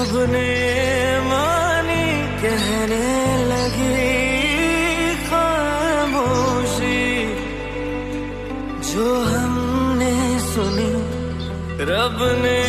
सबने मानी कहने लगी खामोशी, जो हमने सुनी रब ने